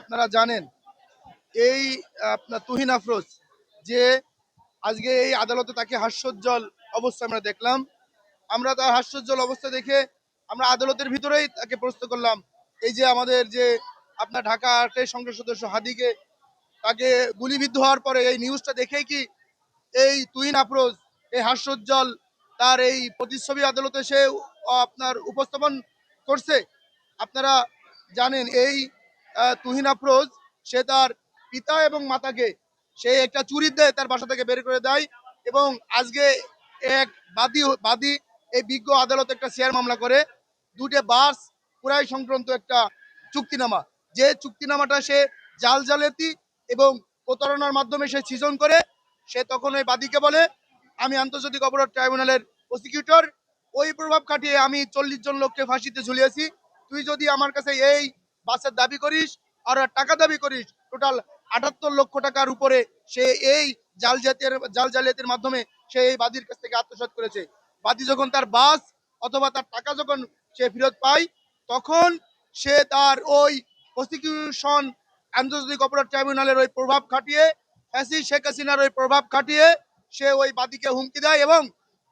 আপনারা জানেন এই আপনার তুহিন আফরোজ যে আজকে এই আদালতে তাকে হাস্যোজ্জ্বল অবস্থা আমরা দেখলাম। আমরা তার হাস্যোজ্জ্বল অবস্থা দেখে আমরা আদালতের ভিতরেই তাকে প্রশ্ন করলাম, এই যে আমাদের যে আপনার ঢাকা আটের সংসদ সদস্য হাদিকে তাকে গুলিবিদ্ধ হওয়ার পরে এই নিউজটা দেখেই কি এই তুহিন আফরোজ এই হাস্যোজ্জ্বল তার এই প্রতিচ্ছবি আদালতে সে আপনার উপস্থাপন করছে? আপনারা জানেন এই তুহিন আফরোজ সে তার পিতা এবং মাতাকে সে একটা চুরি দেয়, তার বাসা থেকে বের করে দেয়। এবং আজকে এক বাদী এই বিজ্ঞ আদালত একটা শেয়ার মামলা করে দুটো বাস পুরাই সংক্রান্ত একটা চুক্তিনামা, যে চুক্তিনামাটা সে জাল জালিয়াতি এবং প্রতারণার মাধ্যমে সে সৃজন করে। সে তখন ওই বাদীকে বলে, আমি আন্তর্জাতিক অপরাধ ট্রাইব্যুনালের প্রসিকিউটর, ওই প্রভাব খাটিয়ে আমি 40 জন লোককে ফাঁসিতে ঝুলিয়েছি। তুই যদি আমার কাছে এই বাসের দাবি করিস আর টাকা দাবি করিস, টোটাল 78 লক্ষ টাকার উপরে সে এই জাল জালিয়াতির মাধ্যমে সে এই বাদীর কাছ থেকে আত্মসাৎ করেছে। বাদী যখন তার বাস অথবা তার টাকা যখন সে ফেরত পায়, তখন সে তার ওই প্রসিকিউশন আন্তর্জাতিক অপরাধ ট্রাইব্যুনালের ওই প্রভাব খাটিয়ে শেখ হাসিনার ওই প্রভাব খাটিয়ে সে ওই বাদীকে হুমকি দেয় এবং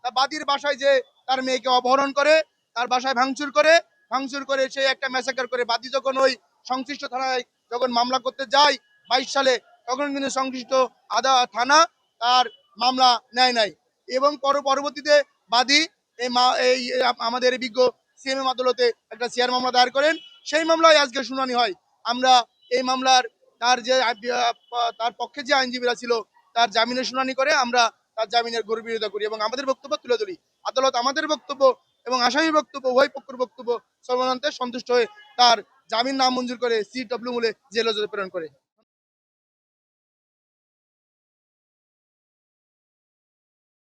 তার বাদীর বাসায় যে তার মেয়েকে অপহরণ করে, তার বাসায় ভাঙচুর করে সে একটা ম্যাসাকার করে। বাদী যখন ওই সংশ্লিষ্ট থানায় যখন মামলা করতে যায় 22 সালে, তখন কিন্তু সংশ্লিষ্ট থানা তার মামলা নেয় নাই। এবং পরবর্তীতে বাদী এই আমাদের বিজ্ঞ সিএমএম আদালতে একটা শেয়ার মামলা দায়ের করেন। সেই মামলায় আজকে শুনানি হয়। আমরা এই মামলার তার পক্ষে যে আইনজীবীরা ছিল তার জামিনের শুনানি করে আমরা তার জামিনের বিরোধিতা করি এবং আমাদের বক্তব্য তুলে ধরি। আদালত আমাদের বক্তব্য এবং আসামি বক্তব্য উভয় পক্ষের বক্তব্য সর্বানন্তে সন্তুষ্ট হয়ে তার জামিন নামঞ্জুর করে CW মূলে জেল হাজতে প্রেরণ করে।